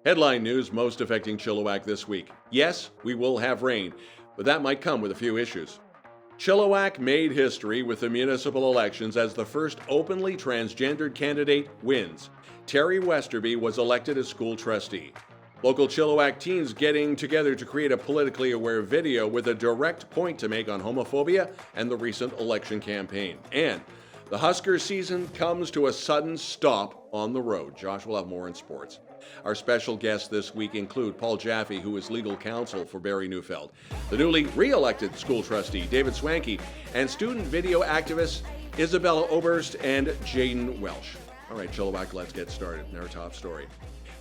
Headline news most affecting Chilliwack this week. Yes, we will have rain, but that might come with a few issues. Chilliwack made history with the municipal elections as the first openly transgendered candidate wins. Terry Westerby was elected as school trustee. Local Chilliwack teens getting together to create a politically aware video with a direct point to make on homophobia and the recent election campaign. And the Huskers season comes to a sudden stop on the road. Josh will have more in sports. Our special guests this week include Paul Jaffe, who is legal counsel for Barrie Neufeld, the newly re-elected school trustee, David Swanky, and student video activists Isabella Oberst and Jaden, Welch. All right, Chilliwack, let's get started. Our top story.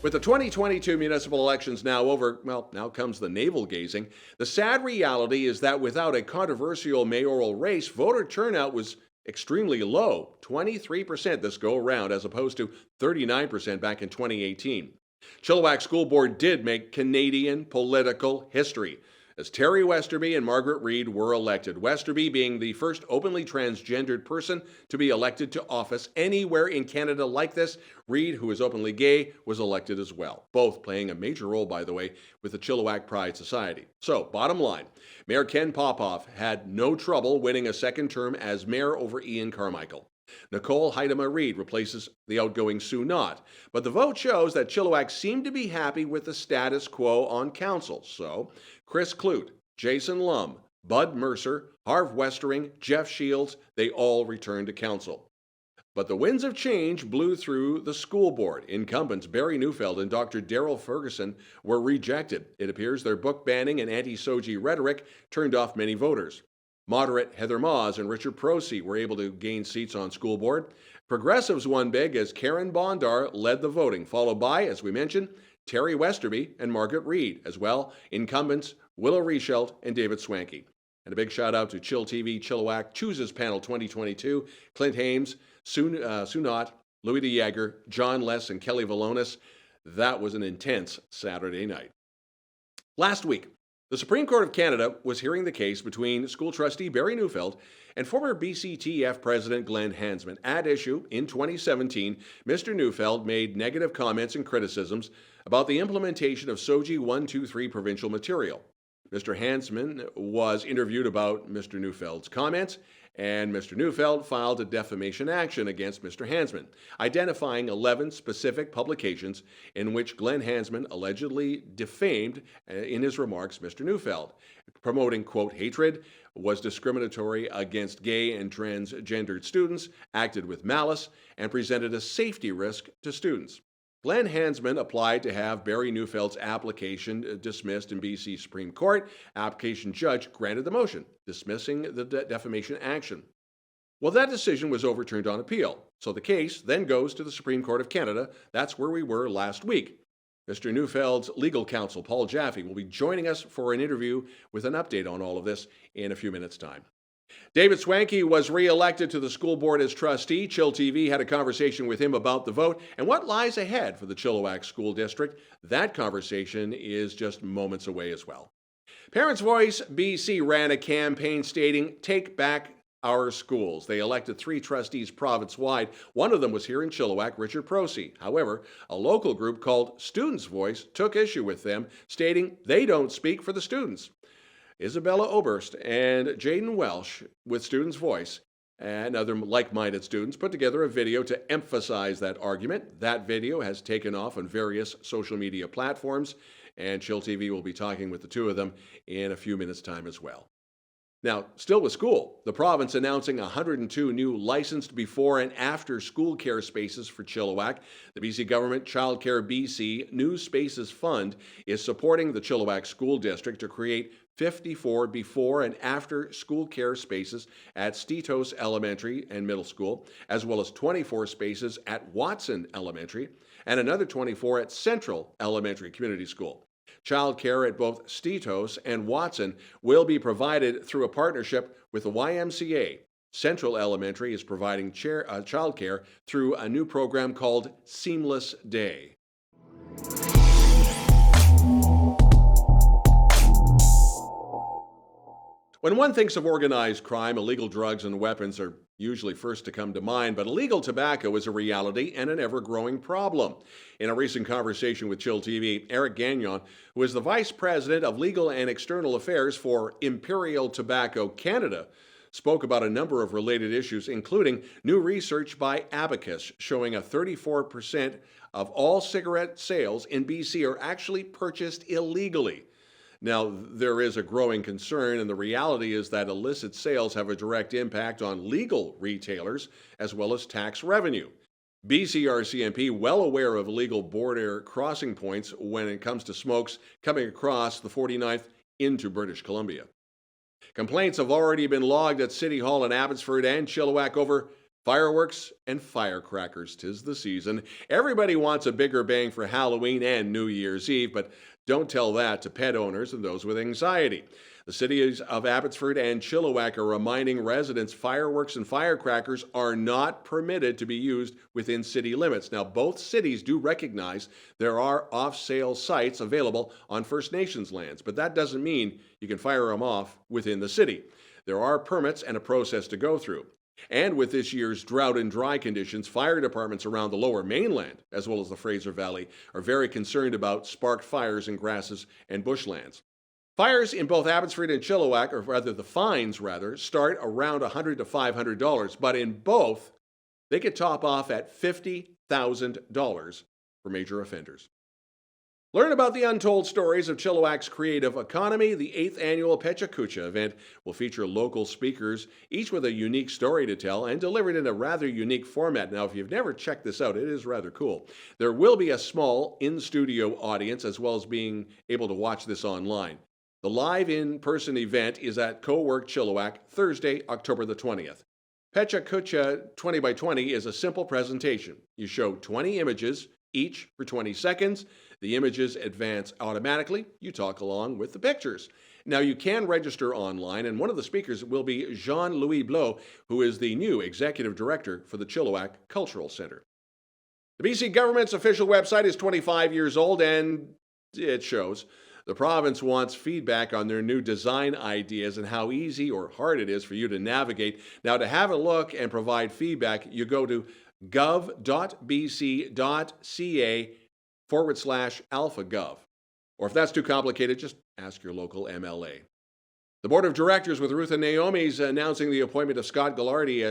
With the 2022 municipal elections now over, now comes the navel-gazing. The sad reality is that without a controversial mayoral race, voter turnout was extremely low, 23% this go-around, as opposed to 39% back in 2018. Chilliwack School Board did make Canadian political history, as Terry Westerby and Margaret Reid were elected, Westerby being the first openly transgendered person to be elected to office anywhere in Canada like this. Reid, who is openly gay, was elected as well, both playing a major role, by the way, with the Chilliwack Pride Society. So, bottom line, Mayor Ken Popoff had no trouble winning a second term as mayor over Ian Carmichael. Nicole Heidema Reid replaces the outgoing Sue Knott, but the vote shows that Chilliwack seemed to be happy with the status quo on council. So, Chris Clute, Jason Lum, Bud Mercer, Harv Westering, Jeff Shields, they all returned to council. But the winds of change blew through the school board. Incumbents Barrie Neufeld and Dr. Daryl Ferguson were rejected. It appears their book banning and anti-SOGI rhetoric turned off many voters. Moderate Heather Maws and Richard Prosey were able to gain seats on school board. Progressives won big as Karen Bondar led the voting, followed by, as we mentioned, Terry Westerby and Margaret Reid, as well incumbents Willow Reichelt and David Swanky. And a big shout out to chillTV Chilliwack Chooses Panel 2022, Clint Hames, Sue Knott, Louis DeJager, John Less, and Kelly Valonis. That was an intense Saturday night. Last week, the Supreme Court of Canada was hearing the case between school trustee Barrie Neufeld and former BCTF President Glenn Hansman. At issue in 2017, Mr. Neufeld made negative comments and criticisms about the implementation of SOGI 123 provincial material. Mr. Hansman was interviewed about Mr. Neufeld's comments, and Mr. Neufeld filed a defamation action against Mr. Hansman, identifying 11 specific publications in which Glenn Hansman allegedly defamed in his remarks Mr. Neufeld, promoting, quote, hatred, was discriminatory against gay and transgendered students, acted with malice, and presented a safety risk to students. Glenn Hansman applied to have Barrie Neufeld's application dismissed in BC Supreme Court. Application judge granted the motion, dismissing the defamation action. Well, that decision was overturned on appeal, so the case then goes to the Supreme Court of Canada. That's where we were last week. Mr. Neufeld's legal counsel, Paul Jaffe, will be joining us for an interview with an update on all of this in a few minutes' time. David Swanky was re-elected to the school board as trustee. chillTV had a conversation with him about the vote and what lies ahead for the Chilliwack School District. That conversation is just moments away as well. Parents' Voice BC ran a campaign stating, "Take back our schools." They elected 3 trustees province-wide. One of them was here in Chilliwack, Richard Prosey. However, a local group called Students' Voice took issue with them, stating they don't speak for the students. Isabella Oberst and Jaden Welch with Students' Voice and other like-minded students put together a video to emphasize that argument. That video has taken off on various social media platforms, and chillTV will be talking with the two of them in a few minutes' time as well. Now, still with school, the province announcing 102 new licensed before and after school care spaces for Chilliwack. The BC Government Child Care BC New Spaces Fund is supporting the Chilliwack School District to create 54 before and after school care spaces at Stitos Elementary and Middle School, as well as 24 spaces at Watson Elementary and another 24 at Central Elementary Community School. Childcare at both Stitos and Watson will be provided through a partnership with the YMCA. Central Elementary is providing childcare through a new program called Seamless Day. When one thinks of organized crime, illegal drugs and weapons are usually first to come to mind, but illegal tobacco is a reality and an ever growing problem. In a recent conversation with chillTV, Eric Gagnon, who is the Vice President of Legal and External Affairs for Imperial Tobacco Canada, spoke about a number of related issues, including new research by Abacus showing a 34% of all cigarette sales in BC are actually purchased illegally. Now, there is a growing concern, and the reality is that illicit sales have a direct impact on legal retailers as well as tax revenue. BCRCMP well aware of illegal border crossing points when it comes to smokes coming across the 49th into British Columbia. Complaints have already been logged at City Hall in Abbotsford and Chilliwack over fireworks and firecrackers. 'Tis the season. Everybody wants a bigger bang for Halloween and New Year's Eve, but don't tell that to pet owners and those with anxiety. The cities of Abbotsford and Chilliwack are reminding residents fireworks and firecrackers are not permitted to be used within city limits. Now, both cities do recognize there are off-sale sites available on First Nations lands, but that doesn't mean you can fire them off within the city. There are permits and a process to go through. And with this year's drought and dry conditions, fire departments around the lower mainland, as well as the Fraser Valley, are very concerned about sparked fires in grasses and bushlands. Fires in both Abbotsford and Chilliwack, or rather the fines start around $100 to $500, but in both, they could top off at $50,000 for major offenders. Learn about the untold stories of Chilliwack's creative economy. The 8th annual Petra Kucha event will feature local speakers, each with a unique story to tell and delivered in a rather unique format. Now, if you've never checked this out, it is rather cool. There will be a small in-studio audience as well as being able to watch this online. The live in-person event is at Co-work Chilliwack, Thursday, October the 20th. Petra Kucha 20 by 20 is a simple presentation. You show 20 images, each for 20 seconds. The images advance automatically. You talk along with the pictures. Now, you can register online, and one of the speakers will be Jean-Louis Blot, who is the new Executive Director for the Chilliwack Cultural Centre. The BC government's official website is 25 years old, and it shows. The province wants feedback on their new design ideas and how easy or hard it is for you to navigate. Now, to have a look and provide feedback, you go to gov.bc.ca/alphagov. Or if that's too complicated, just ask your local MLA. The Board of Directors with Ruth and Naomi is announcing the appointment of Scott Gallardi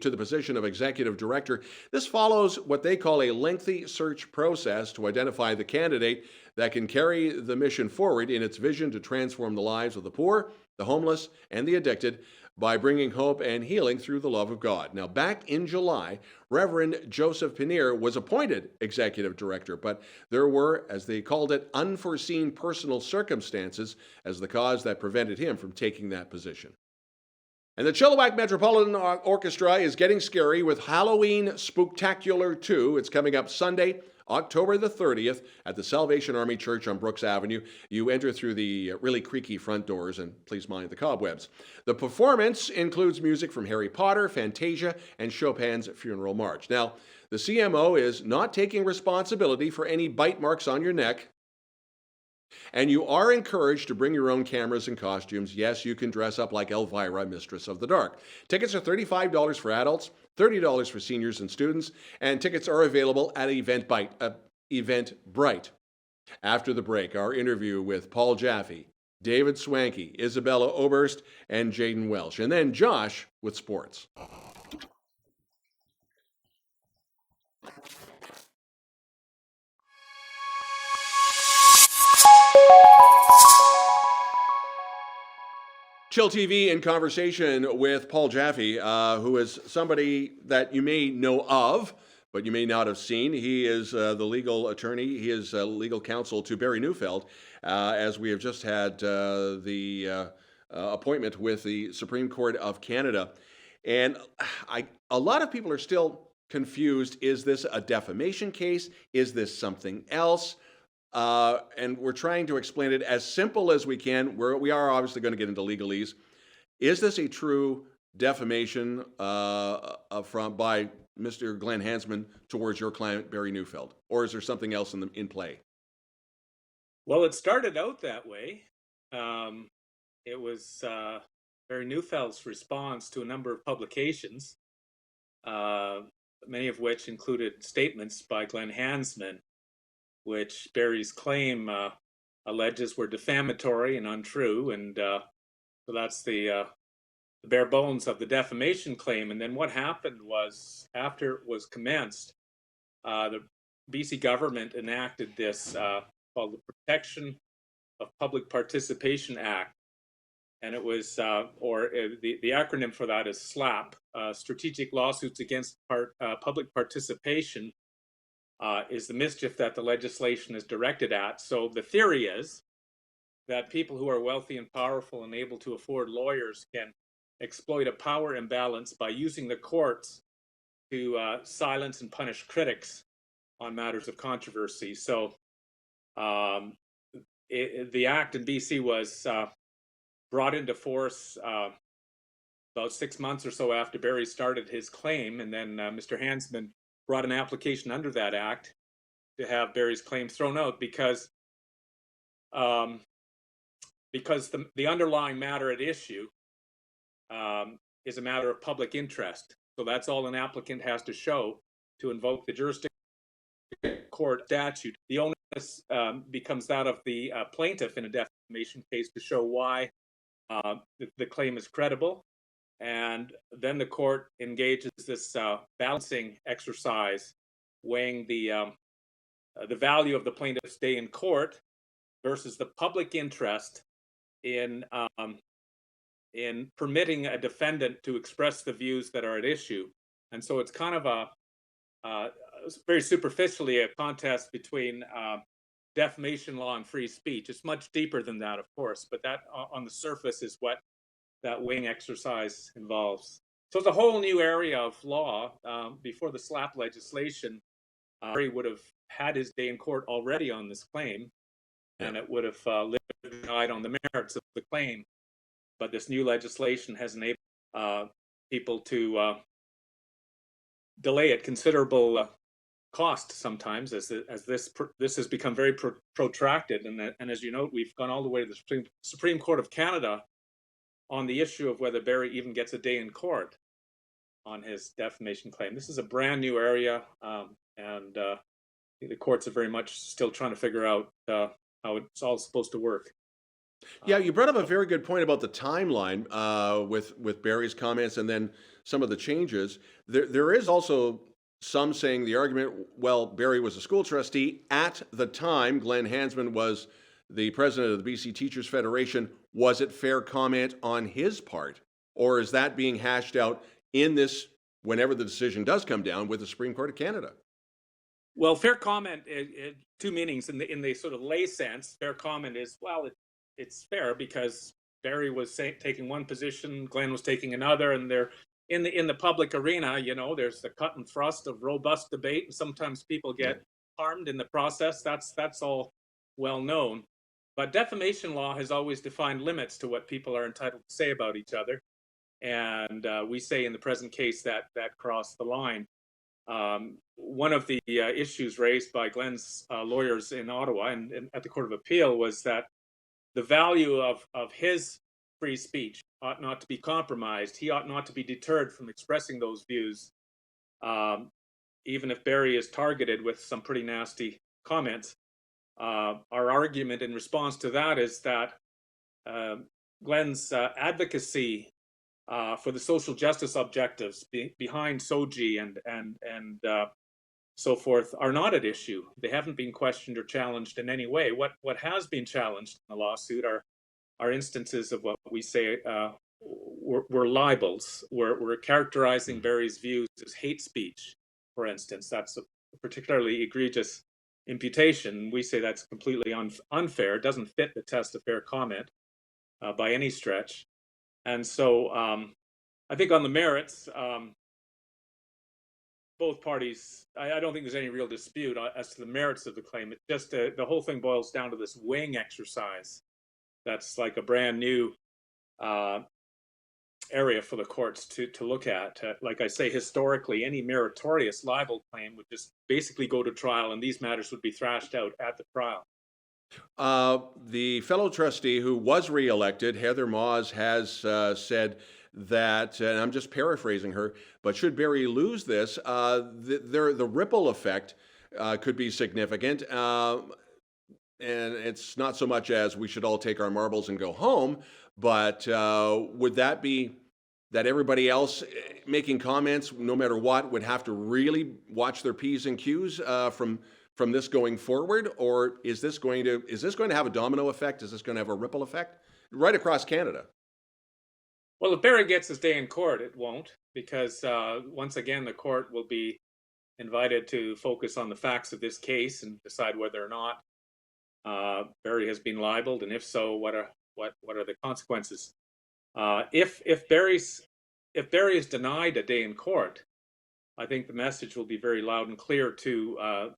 to the position of Executive Director. This follows what they call a lengthy search process to identify the candidate that can carry the mission forward in its vision to transform the lives of the poor, the homeless, and the addicted by bringing hope and healing through the love of God. Now, back in July, Reverend Joseph Pinnier was appointed Executive Director, but there were, as they called it, unforeseen personal circumstances as the cause that prevented him from taking that position. And the Chilliwack Metropolitan Orchestra is getting scary with Halloween Spooktacular 2. It's coming up Sunday, October the 30th at the Salvation Army Church on Brooks Avenue. You enter through the really creaky front doors, and please mind the cobwebs. The performance includes music from Harry Potter, Fantasia, and Chopin's Funeral March. Now, the CMO is not taking responsibility for any bite marks on your neck, and you are encouraged to bring your own cameras and costumes. Yes, you can dress up like Elvira, Mistress of the Dark. Tickets are $35 for adults, $30 for seniors and students, and tickets are available at Eventbrite. After the break, our interview with Paul Jaffe, David Swanky, Isabella Oberst, and Jaden Welch, and then Josh with sports. chillTV in conversation with Paul Jaffe, who is somebody that you may know of, but you may not have seen. He is the legal attorney. He is legal counsel to Barry Neufeld, as we have just had the appointment with the Supreme Court of Canada. And a lot of people are still confused. Is this a defamation case? Is this something else? And we're trying to explain it as simple as we can. We are obviously going to get into legalese. Is this a true defamation by Mr. Glenn Hansman towards your client, Barry Neufeld? Or is there something else in play? Well, it started out that way. It was Barry Neufeld's response to a number of publications, many of which included statements by Glenn Hansman, which Barry's claim alleges were defamatory and untrue, and so that's the bare bones of the defamation claim. And then what happened was, after it was commenced, the BC government enacted this called the Protection of Public Participation Act, and it was, the acronym for that is SLAP, Strategic Lawsuits Against Public Participation, is the mischief that the legislation is directed at. So the theory is that people who are wealthy and powerful and able to afford lawyers can exploit a power imbalance by using the courts to silence and punish critics on matters of controversy. So the act in BC was brought into force about 6 months or so after Barry started his claim, and then Mr. Hansman brought an application under that act to have Barry's claim thrown out because the underlying matter at issue is a matter of public interest. So that's all an applicant has to show to invoke the jurisdiction court statute. The onus becomes that of the plaintiff in a defamation case to show why the claim is credible. And then the court engages this balancing exercise, weighing the value of the plaintiff's day in court versus the public interest in permitting a defendant to express the views that are at issue. And so it's kind of very superficially a contest between defamation law and free speech. It's much deeper than that, of course, but that on the surface is what that weighing exercise involves. So it's a whole new area of law. Before the SLAP legislation, Barry would have had his day in court already on this claim, and it would have lived and died on the merits of the claim. But this new legislation has enabled people to delay at considerable cost sometimes, as this has become very protracted. And as you note, we've gone all the way to the Supreme Court of Canada on the issue of whether Barry even gets a day in court on his defamation claim. This is a brand new area, and the courts are very much still trying to figure out how it's all supposed to work. Yeah, you brought up a very good point about the timeline with Barry's comments and then some of the changes. There is also some saying the argument, well, Barry was a school trustee at the time Glenn Hansman was the president of the BC Teachers Federation. Was it fair comment on his part? Or is that being hashed out in this, whenever the decision does come down with the Supreme Court of Canada? Well, fair comment, two meanings. In the sort of lay sense, fair comment is, well, it's fair because Barry was taking one position, Glenn was taking another, and they're in the public arena. You know, there's the cut and thrust of robust debate, and sometimes people get harmed in the process. That's all well known. But defamation law has always defined limits to what people are entitled to say about each other, and we say in the present case that crossed the line. One of the issues raised by Glenn's lawyers in Ottawa and at the Court of Appeal was that the value of his free speech ought not to be compromised. He ought not to be deterred from expressing those views, even if Barry is targeted with some pretty nasty comments. Our argument in response to that is that Glenn's advocacy for the social justice objectives behind SOGI and so forth are not at issue. They haven't been questioned or challenged in any way. What has been challenged in the lawsuit are instances of what we say were libels. We're characterizing Barry's views as hate speech, for instance. That's a particularly egregious imputation. We say that's completely unfair. It doesn't fit the test of fair comment by any stretch. And so I think on the merits, both parties, I don't think there's any real dispute as to the merits of the claim. It's just the whole thing boils down to this weighing exercise. That's like a brand new area for the courts to look at. Like I say, historically, any meritorious libel claim would just basically go to trial, and these matters would be thrashed out at the trial. The fellow trustee who was reelected, Heather Moss, has said that, and I'm just paraphrasing her, but should Barrie lose this, the ripple effect could be significant. And it's not so much as we should all take our marbles and go home, but would that be that everybody else making comments, no matter what, would have to really watch their P's and Q's from this going forward, or is this going to have a domino effect? Is this going to have a ripple effect right across Canada? Well, if Barrie gets his day in court, it won't, because once again, the court will be invited to focus on the facts of this case and decide whether or not Barrie has been libeled, and if so, what are the consequences? If Barrie is denied a day in court, I think the message will be very loud and clear to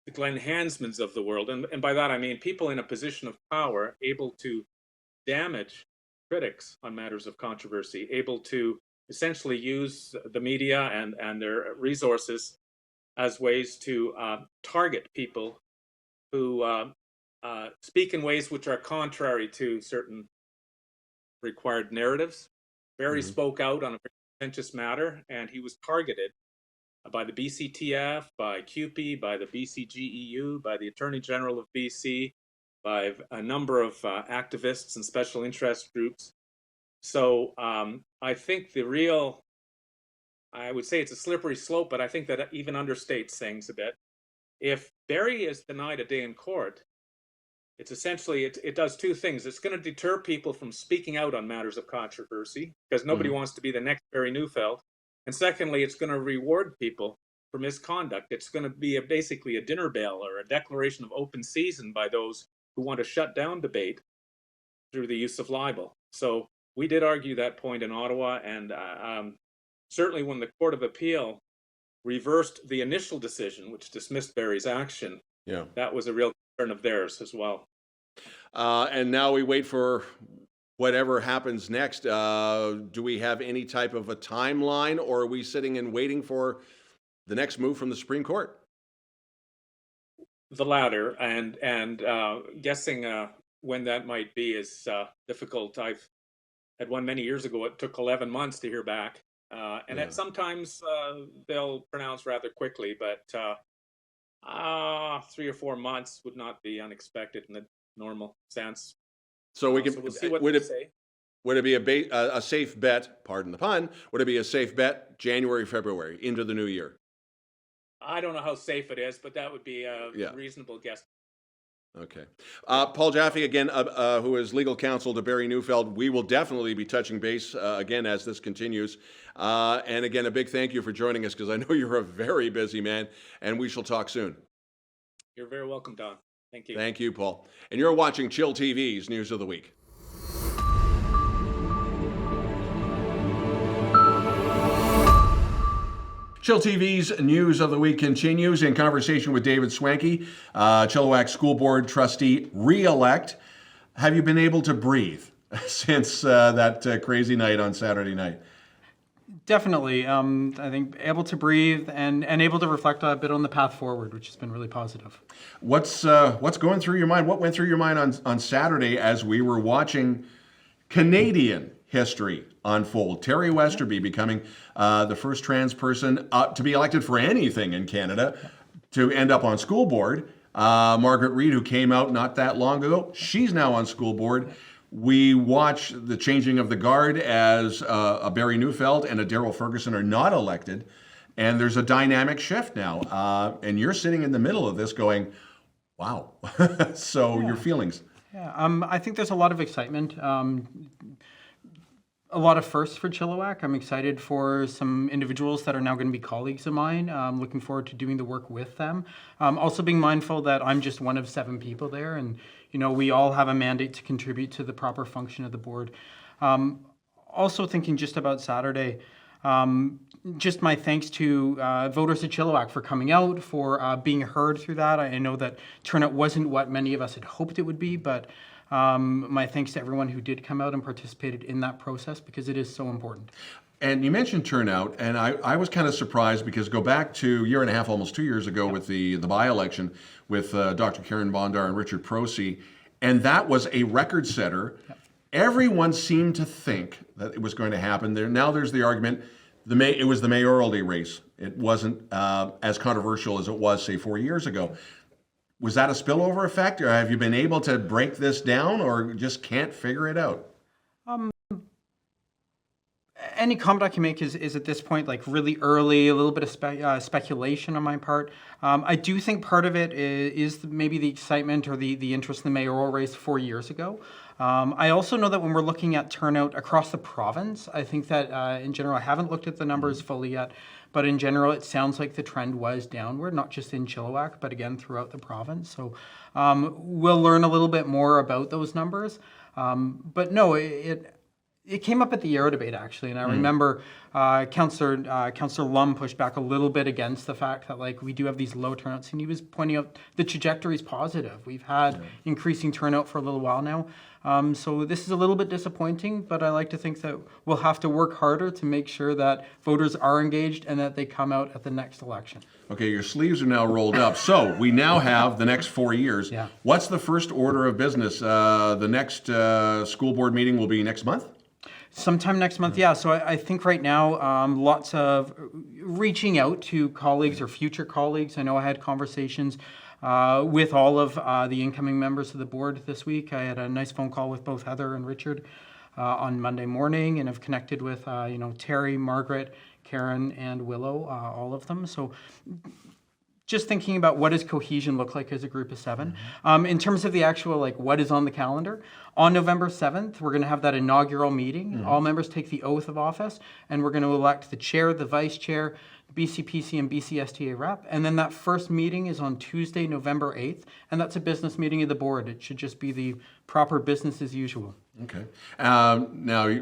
the Glenn Hansmans of the world, and by that I mean people in a position of power, able to damage critics on matters of controversy, able to essentially use the media and their resources as ways to target people who speak in ways which are contrary to certain required narratives. Barrie spoke out on a very contentious matter, and he was targeted by the BCTF, by CUPE, by the BCGEU, by the Attorney General of BC, by a number of activists and special interest groups. So I think I would say it's a slippery slope, but I think that even understates things a bit. If Barrie is denied a day in court, it's essentially, it does two things. It's going to deter people from speaking out on matters of controversy, because nobody wants to be the next Barrie Neufeld. And secondly, it's going to reward people for misconduct. It's going to be basically a dinner bell or a declaration of open season by those who want to shut down debate through the use of libel. So we did argue that point in Ottawa, and certainly when the Court of Appeal reversed the initial decision, which dismissed Barrie's action, that was a real concern of theirs as well. And now we wait for whatever happens next. Do we have any type of a timeline, or are we sitting and waiting for the next move from the Supreme Court? The latter, and guessing when that might be is difficult. I've had one many years ago. It took 11 months to hear back, and sometimes they'll pronounce rather quickly, but 3 or 4 months would not be unexpected in the normal sense. So we'll see what they say. Would it be a safe bet, pardon the pun, would it be a safe bet January, February, into the new year? I don't know how safe it is, but that would be a reasonable guess. Okay. Paul Jaffe, again, who is legal counsel to Barrie Neufeld, we will definitely be touching base again as this continues. And again, a big thank you for joining us, because I know you're a very busy man, and we shall talk soon. You're very welcome, Don. Thank you. Thank you, Paul. And you're watching chillTV's News of the Week. chillTV's News of the Week continues in conversation with David Swanky, Chilliwack School Board Trustee, re-elect. Have you been able to breathe since that crazy night on Saturday night? Definitely. I think able to breathe and able to reflect a bit on the path forward, which has been really positive. What's going through your mind? What went through your mind on Saturday as we were watching Canadian history unfold? Terry Westerby becoming the first trans person to be elected for anything in Canada to end up on school board. Margaret Reid, who came out not that long ago, she's now on school board. We watch the changing of the guard as a Barrie Neufeld and a Daryl Ferguson are not elected, and there's a dynamic shift now. And you're sitting in the middle of this going, wow. So your feelings? Yeah, I think there's a lot of excitement. A lot of firsts for Chilliwack. I'm excited for some individuals that are now going to be colleagues of mine. I'm looking forward to doing the work with them. Also being mindful that I'm just one of 7 people there, and we all have a mandate to contribute to the proper function of the board. Also thinking just about Saturday, just my thanks to voters of Chilliwack for coming out, for being heard through that. I know that turnout wasn't what many of us had hoped it would be, but my thanks to everyone who did come out and participated in that process, because it is so important. And you mentioned turnout, and I was kind of surprised because go back to a year and a half, almost 2 years ago with the by-election with Dr. Karen Bondar and Richard Prosey, and that was a record setter. Everyone seemed to think that it was going to happen. Now there's the argument, it was the mayoralty race. It wasn't as controversial as it was, say, 4 years ago. Was that a spillover effect, or have you been able to break this down, or just can't figure it out? Any comment I can make is at this point like really early, a little bit of speculation on my part. I do think part of it is maybe the excitement or the interest in the mayoral race 4 years ago. I also know that when we're looking at turnout across the province, I think that in general, I haven't looked at the numbers fully yet, but in general, it sounds like the trend was downward, not just in Chilliwack, but again throughout the province. So we'll learn a little bit more about those numbers. But no, it came up at the Yarrow debate, actually, and I remember Councillor Lum pushed back a little bit against the fact that like we do have these low turnouts, and he was pointing out the trajectory is positive. We've had increasing turnout for a little while now. So this is a little bit disappointing, but I like to think that we'll have to work harder to make sure that voters are engaged and that they come out at the next election. Okay, your sleeves are now rolled up. So we now have the next 4 years. Yeah. What's the first order of business? The next school board meeting will be next month? Sometime next month, yeah. So I think right now, lots of reaching out to colleagues or future colleagues. I know I had conversations with all of the incoming members of the board this week. I had a nice phone call with both Heather and Richard on Monday morning, and have connected with Terry, Margaret, Karen, and Willow, all of them. So just thinking about what does cohesion look like as a group of seven. In terms of the actual, like, what is on the calendar, on November 7th, we're going to have that inaugural meeting. All members take the oath of office, and we're going to elect the chair, the vice chair, BCPC and BCSTA rep. And then that first meeting is on Tuesday, November 8th, and that's a business meeting of the board. It should just be the proper business as usual. Okay. Now,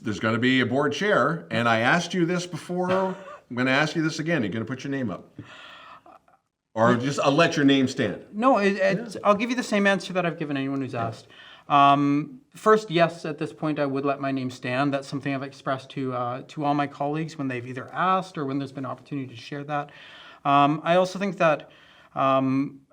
there's going to be a board chair, and I asked you this before. I'm going to ask you this again. You're going to put your name up? Or just I'll let your name stand? No, I'll give you the same answer that I've given anyone who's asked. First, yes, at this point I would let my name stand. That's something I've expressed to all my colleagues when they've either asked or when there's been opportunity to share that. I also think that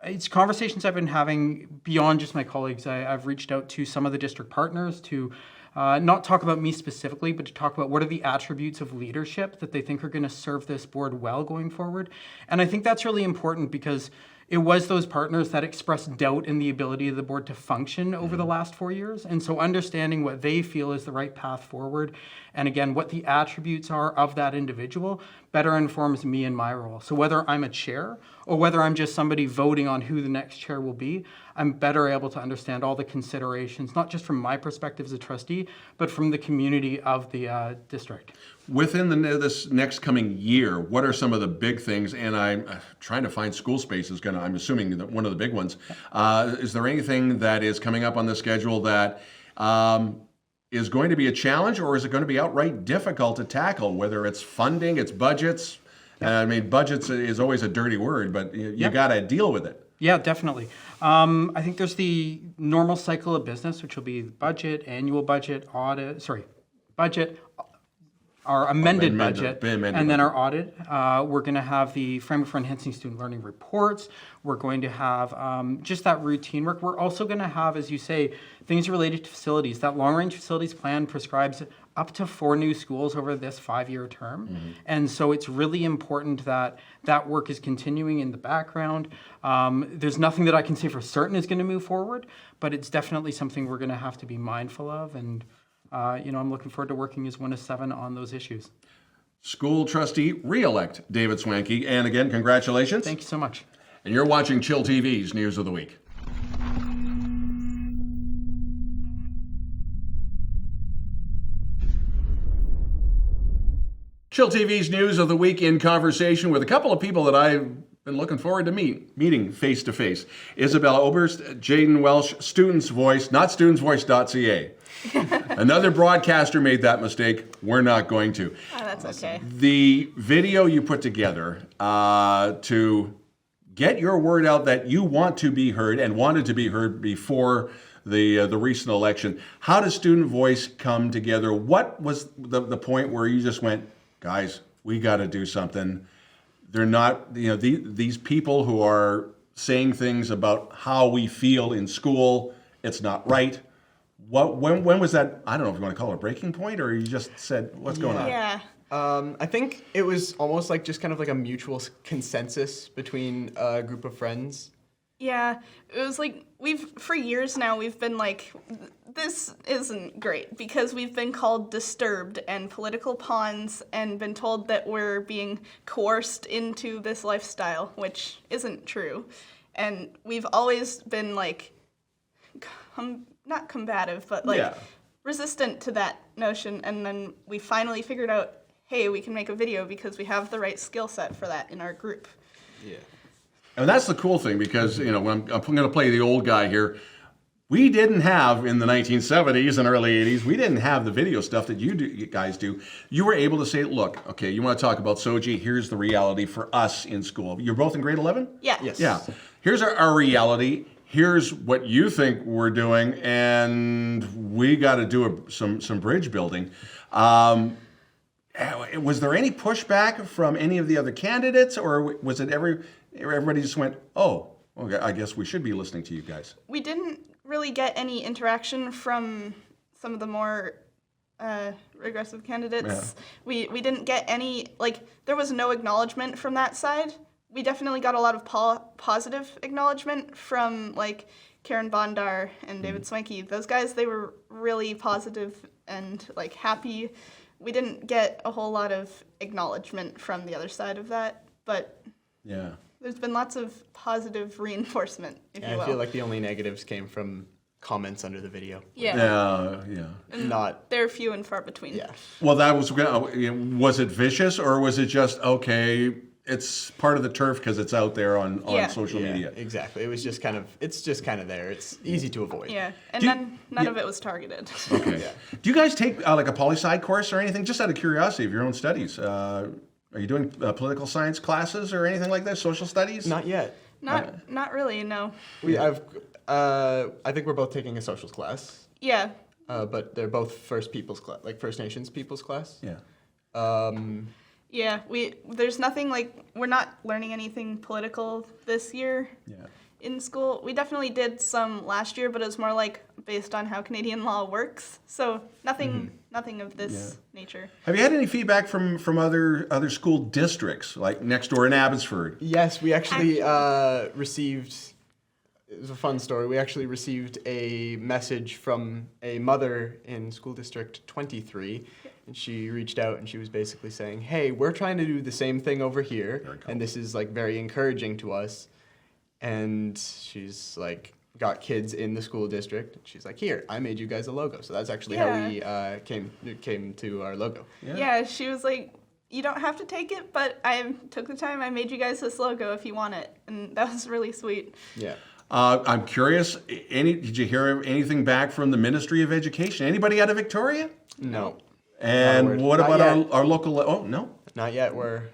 it's conversations I've been having beyond just my colleagues. I've reached out to some of the district partners to not talk about me specifically, but to talk about what are the attributes of leadership that they think are going to serve this board well going forward. And I think that's really important because it was those partners that expressed doubt in the ability of the board to function over the last 4 years. And so understanding what they feel is the right path forward, and again, what the attributes are of that individual, better informs me in my role. So whether I'm a chair or whether I'm just somebody voting on who the next chair will be, I'm better able to understand all the considerations, not just from my perspective as a trustee, but from the community of the district. Within this next coming year, what are some of the big things? And I'm trying to find school space is I'm assuming that one of the big ones. Is there anything that is coming up on the schedule that is going to be a challenge, or is it going to be outright difficult to tackle, whether it's funding, it's budgets? I mean, budgets is always a dirty word, but you got to deal with it. Yeah, definitely. I think there's the normal cycle of business, which will be budget, annual budget, budget, our amended budget, and then our audit. We're going to have the Framework for Enhancing Student Learning reports. We're going to have just that routine work. We're also going to have, as you say, things related to facilities. That long-range facilities plan prescribes up to 4 new schools over this 5-year term. And so it's really important that that work is continuing in the background. There's nothing that I can say for certain is going to move forward, but it's definitely something we're going to have to be mindful of. And I'm looking forward to working as one of 7 on those issues. School trustee reelect David Swanky. And again, congratulations. Thank you so much. And you're watching chillTV's News of the Week. chillTV's News of the Week in conversation with a couple of people that I've been looking forward to meeting face to face. Isabella Oberst, Jaden Welch, Students Voice, not studentsvoice.ca. Another broadcaster made that mistake. We're not going to. Oh, that's okay. The video you put together to get your word out that you want to be heard and wanted to be heard before the recent election. How does student voice come together? What was the point where you just went, guys, we got to do something? They're not, these people who are saying things about how we feel in school, it's not right. When was that, I don't know if you want to call it a breaking point, or you just said, what's going on? Yeah. I think it was almost like just kind of like a mutual consensus between a group of friends. Yeah, it was like for years now, we've been like, this isn't great, because we've been called disturbed and political pawns and been told that we're being coerced into this lifestyle, which isn't true. And we've always been like, not combative, but like resistant to that notion. And then we finally figured out, hey, we can make a video because we have the right skill set for that in our group. Yeah. And that's the cool thing, because, when I'm going to play the old guy here, we didn't have, in the 1970s and early 80s, we didn't have the video stuff that you guys do. You were able to say, look, okay, you want to talk about SOGI, here's the reality for us in school. You're both in grade 11? Yeah. Yes. Yeah. Here's our reality. Here's what you think we're doing, and we got to do some bridge building. Was there any pushback from any of the other candidates, or was it everybody just went, oh, okay, I guess we should be listening to you guys? We didn't really get any interaction from some of the more regressive candidates. Yeah. We didn't get any, there was no acknowledgement from that side. We definitely got a lot of positive acknowledgement from, Karen Bondar and David Swanky. Those guys, they were really positive and, happy. We didn't get a whole lot of acknowledgement from the other side of that, but yeah, there's been lots of positive reinforcement, if you will. I feel like the only negatives came from comments under the video. Yeah. And they're few and far between. Yeah. Well, was it vicious, or was it just, okay, it's part of the turf because it's out there on social media? Exactly. It was just it's just kind of there. It's easy to avoid. Yeah, and none of it was targeted. Okay. Yeah. Do you guys take a poli-sci course or anything, just out of curiosity of your own studies? Are you doing political science classes or anything like that, social studies? Not yet. Not really, no. I think we're both taking a socials class. Yeah. But they're both First Nations people's class. Yeah. Yeah, there's nothing we're not learning anything political this year in school. We definitely did some last year, but it was more based on how Canadian law works. So nothing of this nature. Have you had any feedback from other school districts, like next door in Abbotsford? Yes, we actually received, it was a fun story, we actually received a message from a mother in school district 23. And she reached out and she was basically saying, hey, we're trying to do the same thing over here. And this is very encouraging to us. And she's got kids in the school district. She's like, here, I made you guys a logo. So that's actually how we came to our logo. Yeah, she was like, you don't have to take it, but I took the time. I made you guys this logo if you want it. And that was really sweet. Yeah. I'm curious, did you hear anything back from the Ministry of Education? Anybody out of Victoria? No. And what about our local? Oh, no. Not yet. We're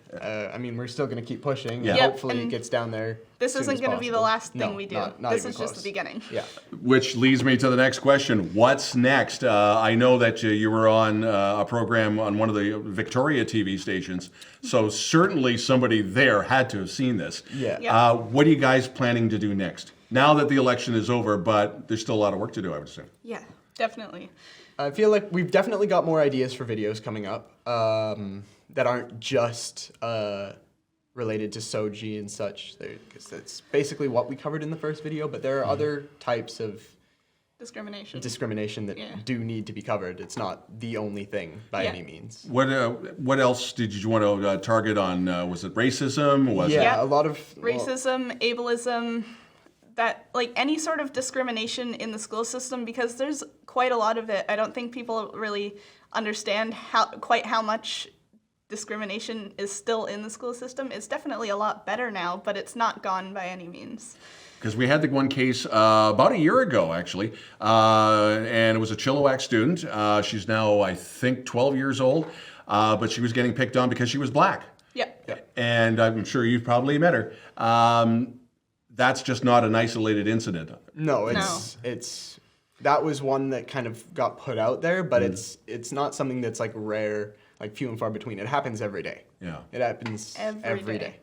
still going to keep pushing. Yeah. And hopefully it gets down there. This isn't going to be the last thing we do. Not this even is close. just the beginning. Yeah. Which leads me to the next question. What's next? I know that you were on a program on one of the Victoria TV stations, so certainly somebody there had to have seen this. Yeah. What are you guys planning to do next? Now that the election is over, but there's still a lot of work to do, I would assume. Yeah, definitely. I feel like we've definitely got more ideas for videos coming up that aren't just related to SOGI and such. Because that's basically what we covered in the first video, but there are other types of discrimination that do need to be covered. It's not the only thing by any means. What else did you want to target on? Was it racism? A lot of racism, ableism, that any sort of discrimination in the school system, because there's quite a lot of it. I don't think people really understand how much discrimination is still in the school system. It's definitely a lot better now, but it's not gone by any means. Because we had the one case about a year ago, actually, and it was a Chilliwack student. She's now, I think, 12 years old, but she was getting picked on because she was black. Yep. And I'm sure you've probably met her. That's just not an isolated incident. No, it's that was one that kind of got put out there, but it's not something that's like rare, like few and far between. It happens every day. Yeah. It happens every day.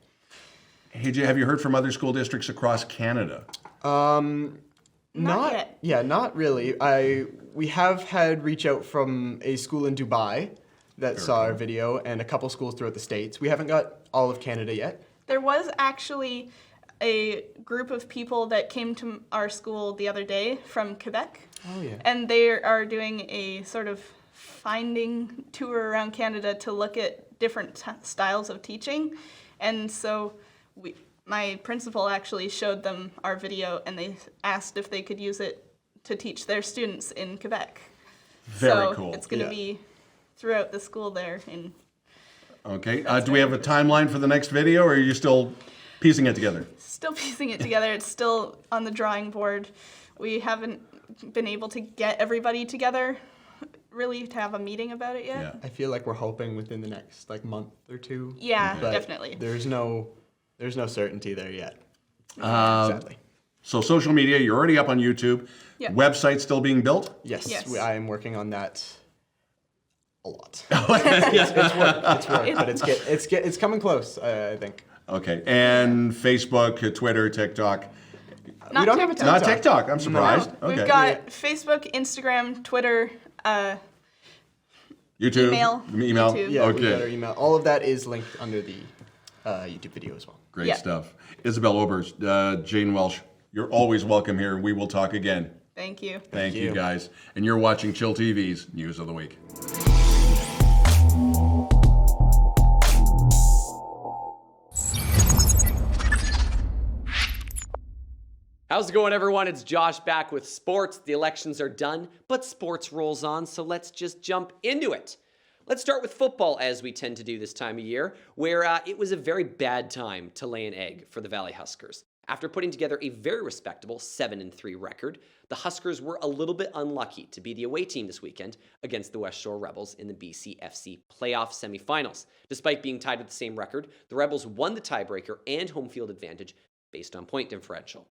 Hey, have you heard from other school districts across Canada? Not yet. Yeah, not really. We have had reach out from a school in Dubai that saw our video, and a couple schools throughout the States. We haven't got all of Canada yet. There was actually a group of people that came to our school the other day from Quebec. Oh, yeah. And they are doing a sort of finding tour around Canada to look at different styles of teaching. And so my principal actually showed them our video, and they asked if they could use it to teach their students in Quebec. Very cool. It's going to be throughout the school there. Okay. Do we have a timeline for the next video, or are you still piecing it together? Still piecing it together. It's still on the drawing board. We haven't been able to get everybody together really to have a meeting about it yet. Yeah. I feel like we're hoping within the next like month or two. Yeah, but definitely. There's no certainty there yet. Sadly. So social media, you're already up on YouTube. Yep. Website still being built? Yes. I am working on that a lot. It's work, but it's coming close. I think. Okay. And Facebook, Twitter, TikTok. Not we don't have a TikTok. Not TikTok. I'm surprised. No, Okay. we've got Facebook, Instagram, Twitter, YouTube. email. YouTube. Yeah, we got our Okay. email. All of that is linked under the YouTube video as well. Great Yeah. stuff. Isabella, Oberst, Jaden, Welch, you're always welcome here. We will talk again. Thank you. Thank you, you. guys. And you're watching Chill TV's News of the Week. How's it going, everyone? It's Josh back with sports. The elections are done, but sports rolls on, so let's just jump into it. Let's start with football, as we tend to do this time of year, where it was a very bad time to lay an egg for the Valley Huskers. After putting together a very respectable 7-3 record, the Huskers were a little bit unlucky to be the away team this weekend against the West Shore Rebels in the BCFC playoff semifinals. Despite being tied with the same record, the Rebels won the tiebreaker and home field advantage based on point differential.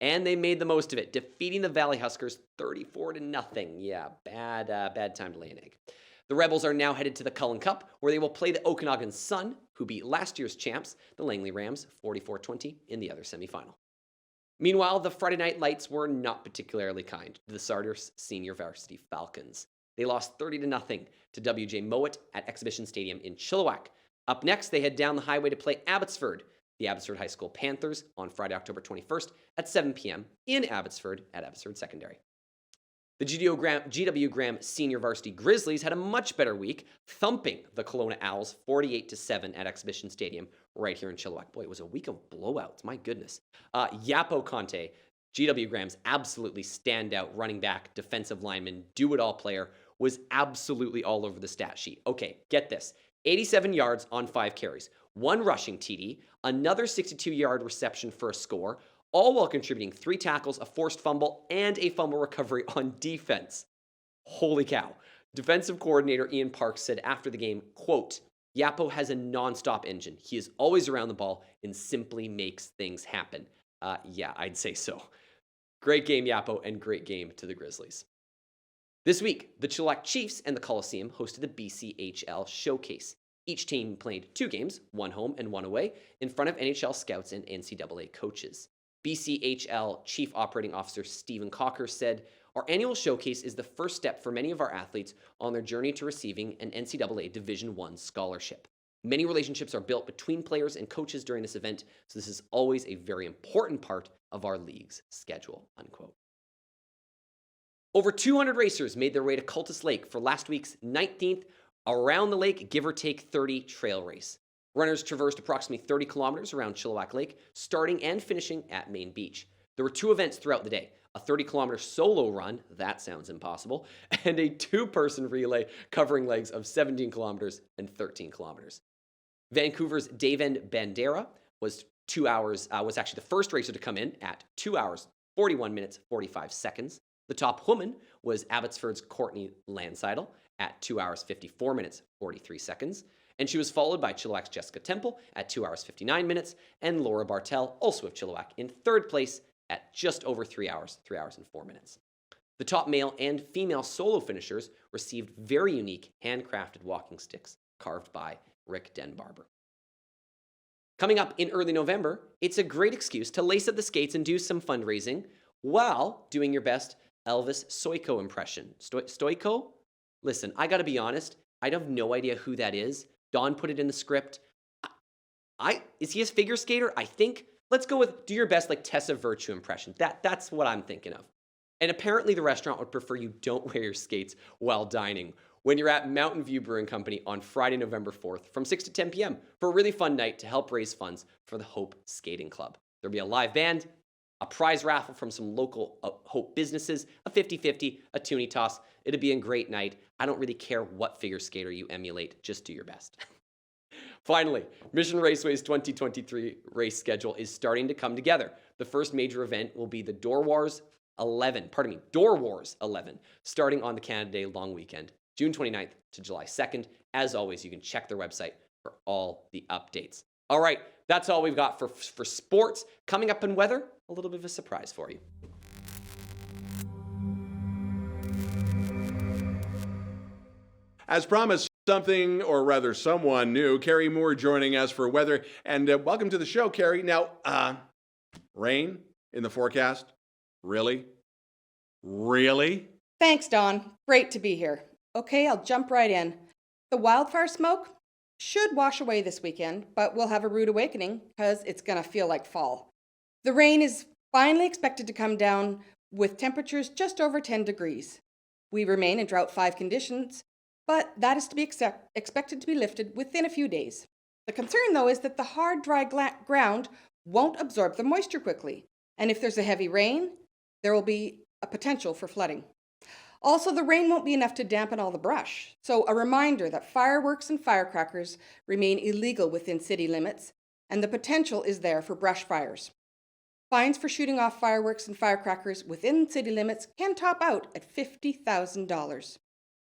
And they made the most of it, defeating the Valley Huskers 34-0. Yeah, bad time to lay an egg. The Rebels are now headed to the Cullen Cup, where they will play the Okanagan Sun, who beat last year's champs, the Langley Rams, 44-20 in the other semifinal. Meanwhile, the Friday Night Lights were not particularly kind to the Sardis Senior Varsity Falcons. They lost 30-0 to WJ Mowat at Exhibition Stadium in Chilliwack. Up next, they head down the highway to play Abbotsford, the Abbotsford High School Panthers, on Friday, October 21st at 7 p.m. in Abbotsford at Abbotsford Secondary. The GW Graham Senior Varsity Grizzlies had a much better week, thumping the Kelowna Owls 48-7 at Exhibition Stadium right here in Chilliwack. Boy, it was a week of blowouts, my goodness. Yapo Conte, GW Graham's absolutely standout running back, defensive lineman, do-it-all player, was absolutely all over the stat sheet. Okay, get this. 87 yards on 5 carries, 1 rushing TD, another 62-yard reception for a score, all while contributing 3 tackles, a forced fumble, and a fumble recovery on defense. Holy cow. Defensive coordinator Ian Parks said after the game, quote, "Yapo has a nonstop engine. He is always around the ball and simply makes things happen." Yeah, I'd say so. Great game, Yapo, and great game to the Grizzlies. This week, the Chilliwack Chiefs and the Coliseum hosted the BCHL Showcase. Each team played 2 games, 1 home and 1 away, in front of NHL scouts and NCAA coaches. BCHL Chief Operating Officer Stephen Cocker said, "Our annual showcase is the first step for many of our athletes on their journey to receiving an NCAA Division I scholarship. Many relationships are built between players and coaches during this event, so this is always a very important part of our league's schedule," unquote. Over 200 racers made their way to Cultus Lake for last week's 19th Around the Lake, give or take 30 trail race. Runners traversed approximately 30 kilometers around Chilliwack Lake, starting and finishing at Main Beach. There were 2 events throughout the day, a 30-kilometer solo run, that sounds impossible, and a 2-person relay covering legs of 17 kilometers and 13 kilometers. Vancouver's Daven Bandera was 2 hours, was actually the first racer to come in at 2 hours, 41 minutes, 45 seconds. The top woman was Abbotsford's Courtney Landseidel at 2 hours, 54 minutes, 43 seconds. And she was followed by Chilliwack's Jessica Temple at 2 hours 59 minutes, and Laura Bartel, also of Chilliwack, in third place at just over 3 hours, 3 hours and 4 minutes. The top male and female solo finishers received very unique handcrafted walking sticks carved by Rick Denbarber. Coming up in early November, it's a great excuse to lace up the skates and do some fundraising while doing your best Elvis Stoiko impression. Stoiko? Listen, I gotta be honest, I have no idea who that is. Don put it in the script. Is he a figure skater? I think. Let's go with do your best like Tessa Virtue impression. That's what I'm thinking of. And apparently the restaurant would prefer you don't wear your skates while dining when you're at Mountain View Brewing Company on Friday, November 4th from 6 to 10 p.m. for a really fun night to help raise funds for the Hope Skating Club. There'll be a live band, a prize raffle from some local Hope businesses, a 50-50, a toonie toss. It'll be a great night. I don't really care what figure skater you emulate. Just do your best. Finally, Mission Raceway's 2023 race schedule is starting to come together. The first major event will be the Door Wars 11, starting on the Canada Day long weekend, June 29th to July 2nd. As always, you can check their website for all the updates. All right, that's all we've got for sports. Coming up in weather, a little bit of a surprise for you. As promised, something, or rather someone new, Cari Moore joining us for weather. And welcome to the show, Cari. Now, rain in the forecast? Really? Really? Thanks, Don. Great to be here. Okay, I'll jump right in. The wildfire smoke should wash away this weekend, but we'll have a rude awakening because it's going to feel like fall. The rain is finally expected to come down with temperatures just over 10 degrees. We remain in drought 5 conditions, but that is to be expected to be lifted within a few days. The concern, though, is that the hard, dry ground won't absorb the moisture quickly, and if there's a heavy rain, there will be a potential for flooding. Also, the rain won't be enough to dampen all the brush, so a reminder that fireworks and firecrackers remain illegal within city limits, and the potential is there for brush fires. Fines for shooting off fireworks and firecrackers within city limits can top out at $50,000.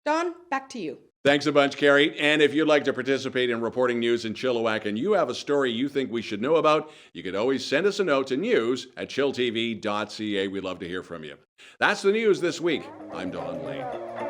Don, back to you. Thanks a bunch, Cari. And if you'd like to participate in reporting news in Chilliwack and you have a story you think we should know about, you could always send us a note to news@chilltv.ca. We'd love to hear from you. That's the news this week. I'm Don Lehn.